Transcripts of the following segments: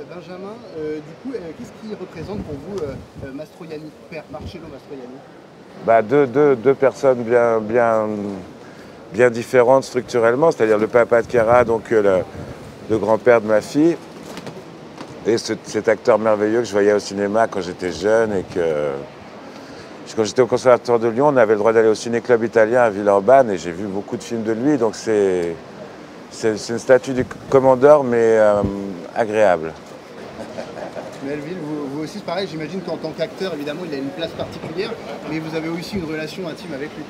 Benjamin, qu'est-ce qui représente pour vous Mastroianni, père Marcello Mastroianni? Bah, deux personnes bien différentes structurellement, c'est-à-dire le papa de Chiara, donc le grand-père de ma fille, et cet acteur merveilleux que je voyais au cinéma quand j'étais jeune et que quand j'étais au Conservatoire de Lyon, on avait le droit d'aller au ciné-club italien à Villeurbanne et j'ai vu beaucoup de films de lui, donc c'est une statue du commandeur mais agréable. Melville, vous aussi, c'est pareil, j'imagine qu'en tant qu'acteur, évidemment, il a une place particulière, mais vous avez aussi une relation intime avec lui.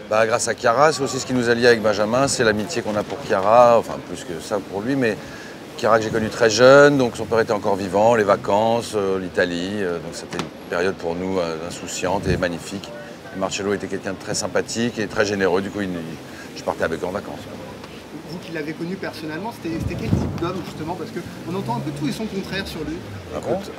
Bah, grâce à Chiara, c'est aussi ce qui nous a liés avec Benjamin, c'est l'amitié qu'on a pour Chiara, enfin plus que ça pour lui, mais Chiara que j'ai connu très jeune, donc son père était encore vivant, les vacances, l'Italie, donc c'était une période pour nous insouciante et magnifique. Et Marcello était quelqu'un de très sympathique et très généreux, du coup je partais avec eux en vacances. Vous qui l'avez connu personnellement, c'était quel type d'homme justement? Parce qu'on entend un peu tout et son contraire sur lui.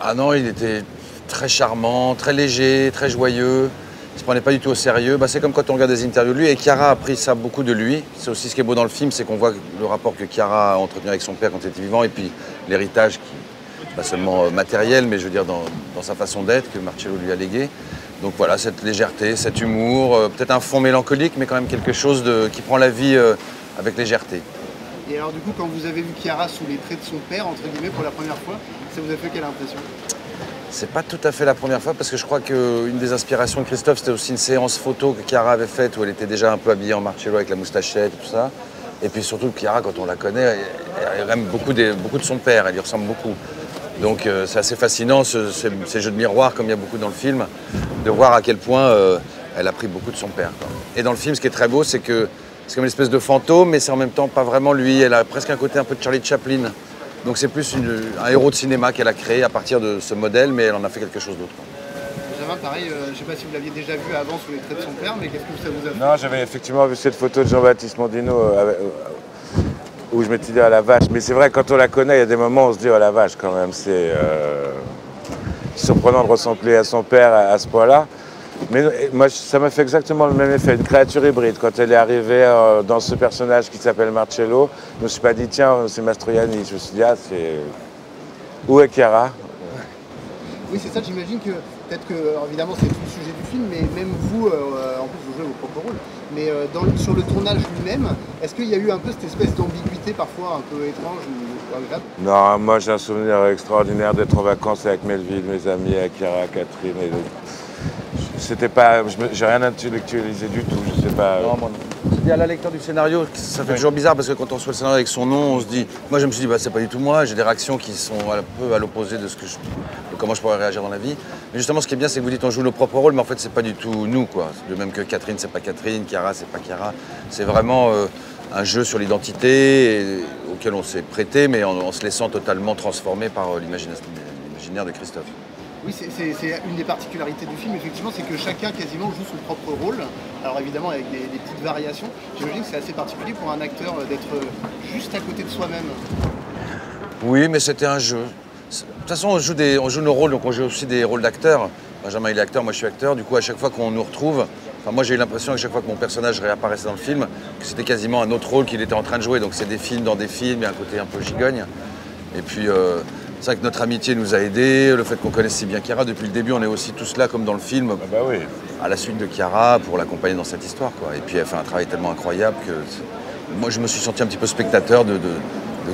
Ah non, il était très charmant, très léger, très joyeux. Il se prenait pas du tout au sérieux. Bah, c'est comme quand on regarde des interviews de lui. Et Chiara a pris ça beaucoup de lui. C'est aussi ce qui est beau dans le film, c'est qu'on voit le rapport que Chiara a entretenu avec son père quand il était vivant. Et puis l'héritage, qui pas seulement matériel, mais je veux dire dans sa façon d'être, que Marcello lui a légué. Donc voilà, cette légèreté, cet humour, peut-être un fond mélancolique, mais quand même quelque chose qui prend la vie avec légèreté. Et alors du coup, quand vous avez vu Chiara sous les traits de son père, entre guillemets, pour la première fois, ça vous a fait quelle impression? C'est pas tout à fait la première fois parce que je crois qu'une des inspirations de Christophe, c'était aussi une séance photo que Chiara avait faite où elle était déjà un peu habillée en Marcello avec la moustachette et tout ça. Et puis surtout, Chiara, quand on la connaît, elle aime beaucoup de son père, elle lui ressemble beaucoup. Donc c'est assez fascinant, ces jeux de miroir, comme il y a beaucoup dans le film, de voir à quel point elle a pris beaucoup de son père, quoi. Et dans le film, ce qui est très beau, c'est que c'est comme une espèce de fantôme, mais c'est en même temps pas vraiment lui. Elle a presque un côté un peu de Charlie Chaplin. Donc c'est plus un héros de cinéma qu'elle a créé à partir de ce modèle, mais elle en a fait quelque chose d'autre. Benjamin, pareil, je ne sais pas si vous l'aviez déjà vu avant sous les traits de son père, mais qu'est-ce que ça vous a fait? Non, j'avais effectivement vu cette photo de Jean-Baptiste Mondino où je m'étais dit oh la vache. Mais c'est vrai, quand on la connaît, il y a des moments où on se dit oh la vache quand même. C'est surprenant de ressembler à son père à ce point-là. Mais moi, ça m'a fait exactement le même effet, une créature hybride. Quand elle est arrivée dans ce personnage qui s'appelle Marcello, je me suis pas dit, tiens, c'est Mastroianni. Je me suis dit, ah, c'est... Où est Chiara? Oui, c'est ça, j'imagine que, peut-être que, alors évidemment, c'est tout le sujet du film, mais même vous, en plus, vous jouez vos propres rôles, mais sur le tournage lui-même, est-ce qu'il y a eu un peu cette espèce d'ambiguïté, parfois un peu étrange ou agréable? Non, moi, j'ai un souvenir extraordinaire d'être en vacances avec Melville, mes amis, avec Chiara, Catherine et c'était pas, j'ai rien intellectualisé du tout, je sais pas. Non, moi non. Je dis à la lecture du scénario, ça fait toujours bizarre parce que quand on reçoit le scénario avec son nom, on se dit. Moi, je me suis dit, bah, c'est pas du tout moi. J'ai des réactions qui sont un peu à l'opposé de comment je pourrais réagir dans la vie. Mais justement, ce qui est bien, c'est que vous dites, on joue nos propres rôles, mais en fait, c'est pas du tout nous, quoi. De même que Catherine, c'est pas Catherine, Chiara, c'est pas Chiara. C'est vraiment un jeu sur l'identité auquel on s'est prêté, mais en se laissant totalement transformer par l'imaginaire de Christophe. Oui, c'est une des particularités du film, effectivement, c'est que chacun quasiment joue son propre rôle. Alors évidemment avec des petites variations. J'imagine que c'est assez particulier pour un acteur d'être juste à côté de soi-même. Oui, mais c'était un jeu. De toute façon, on joue nos rôles, donc on joue aussi des rôles d'acteurs. Benjamin il est acteur, moi je suis acteur. Du coup, à chaque fois qu'on nous retrouve, enfin, moi j'ai eu l'impression à chaque fois que mon personnage réapparaissait dans le film, que c'était quasiment un autre rôle qu'il était en train de jouer. Donc c'est des films dans des films, il y a un côté un peu gigogne. Et puis c'est vrai que notre amitié nous a aidés, le fait qu'on connaisse si bien Chiara. Depuis le début, on est aussi tous là, comme dans le film, Ah bah oui. à la suite de Chiara, pour l'accompagner dans cette histoire, quoi. Et puis elle fait un travail tellement incroyable que moi je me suis senti un petit peu spectateur de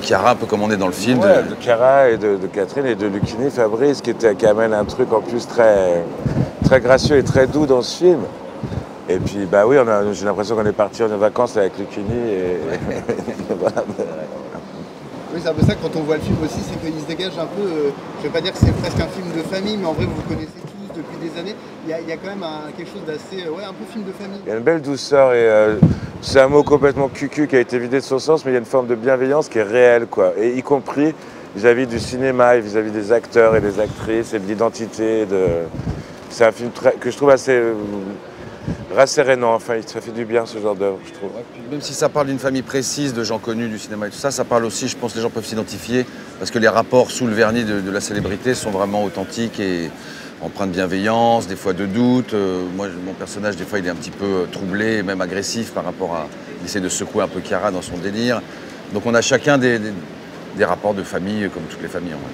Chiara, un peu comme on est dans le film. Ouais, de Chiara et de Catherine et de Lucchini, Fabrice, qui amène un truc en plus très gracieux et très doux dans ce film. Et puis, bah oui, j'ai l'impression qu'on est parti en vacances avec Lucchini et voilà. Oui, c'est un peu ça quand on voit le film aussi, c'est qu'il se dégage un peu, je vais pas dire que c'est presque un film de famille, mais en vrai vous vous connaissez tous depuis des années. Il y a quand même quelque chose d'assez, un peu film de famille. Il y a une belle douceur et c'est un mot complètement cucu qui a été vidé de son sens, mais il y a une forme de bienveillance qui est réelle, quoi. Et y compris vis-à-vis du cinéma et vis-à-vis des acteurs et des actrices et de l'identité. C'est un film que je trouve assez rassérénant, enfin, ça fait du bien ce genre d'œuvre, je trouve. Ouais, même si ça parle d'une famille précise, de gens connus du cinéma et tout ça, ça parle aussi, je pense que les gens peuvent s'identifier, parce que les rapports sous le vernis de la célébrité sont vraiment authentiques et empreints de bienveillance, des fois de doute. Moi, mon personnage, des fois, il est un petit peu troublé, même agressif par rapport à... Il essaie de secouer un peu Chiara dans son délire. Donc on a chacun des rapports de famille, comme toutes les familles, en vrai.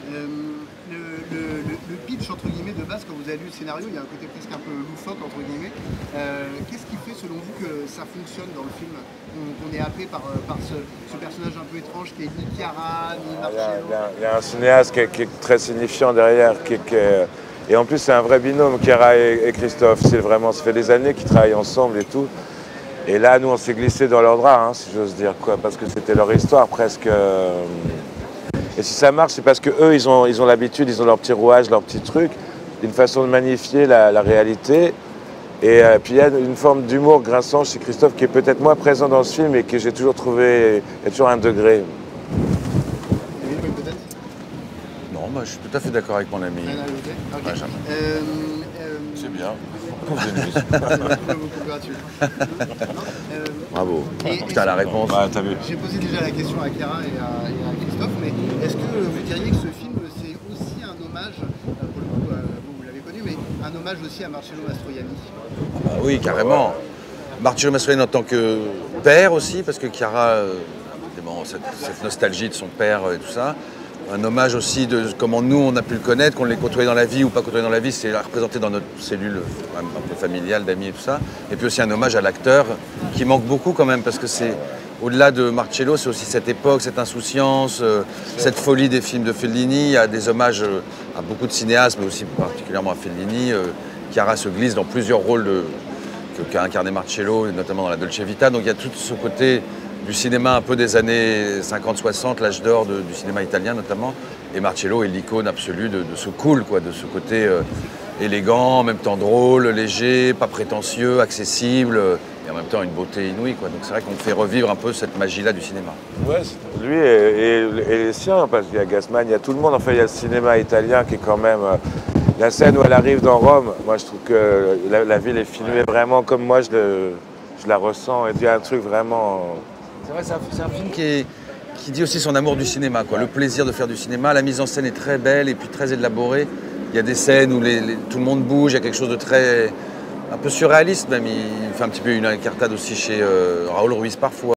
Le pitch, entre guillemets, de base, quand vous avez lu le scénario, il y a un côté presque un peu loufoque, entre guillemets. Qu'est-ce qui fait, selon vous, que ça fonctionne dans le film? Qu'on est happé par ce personnage un peu étrange qui est ni Chiara, ni Marcello? Il y a un cinéaste qui est très signifiant derrière. Et en plus, c'est un vrai binôme, Chiara et Christophe. Ça fait des années qu'ils travaillent ensemble et tout. Et là, nous, on s'est glissé dans leur drap, hein, si j'ose dire, quoi, parce que c'était leur histoire presque. Et si ça marche, c'est parce qu'eux, ils ont l'habitude, ils ont leur petit rouage, leur petit truc, une façon de magnifier la réalité. Et puis il y a une forme d'humour grinçant chez Christophe qui est peut-être moins présent dans ce film et que j'ai toujours trouvé, il y a toujours un degré. Peut-être. Non, moi je suis tout à fait d'accord avec mon ami. Okay. Benjamin. C'est bien. Bravo. Putain, la réponse. Ah, t'as vu. J'ai posé déjà la question à Chiara et à Christophe, mais est-ce que vous diriez que ce film, c'est aussi un hommage, pour le coup, vous l'avez connu, mais un hommage aussi à Marcello Mastroianni? Ah oui, carrément. Marcello Mastroianni en tant que père aussi, parce que Chiara, bon, cette nostalgie de son père et tout ça. Un hommage aussi de comment nous, on a pu le connaître, qu'on l'ait côtoyé dans la vie ou pas côtoyé dans la vie, c'est représenté dans notre cellule un peu familiale, d'amis et tout ça. Et puis aussi un hommage à l'acteur qui manque beaucoup quand même, parce que c'est, au-delà de Marcello, c'est aussi cette époque, cette insouciance, cette folie des films de Fellini. Il y a des hommages à beaucoup de cinéastes, mais aussi particulièrement à Fellini. Chiara se glisse dans plusieurs rôles qu'a incarné Marcello, notamment dans la Dolce Vita. Donc il y a tout ce côté du cinéma un peu des années 50-60, l'âge d'or du cinéma italien notamment. Et Marcello est l'icône absolue de ce cool, quoi, de ce côté élégant, en même temps drôle, léger, pas prétentieux, accessible, et en même temps une beauté inouïe, quoi. Donc c'est vrai qu'on fait revivre un peu cette magie-là du cinéma. Ouais, lui et les siens, parce qu'il y a Gassman, il y a tout le monde. Enfin, il y a le cinéma italien qui est quand même... la scène où elle arrive dans Rome, moi je trouve que la ville est filmée vraiment comme moi je la ressens. Et il y a un truc vraiment... C'est vrai, c'est un film qui dit aussi son amour du cinéma, quoi. Le plaisir de faire du cinéma. La mise en scène est très belle et puis très élaborée. Il y a des scènes où tout le monde bouge, il y a quelque chose de très... un peu surréaliste même. Il fait un petit peu une incartade aussi chez Raoul Ruiz parfois.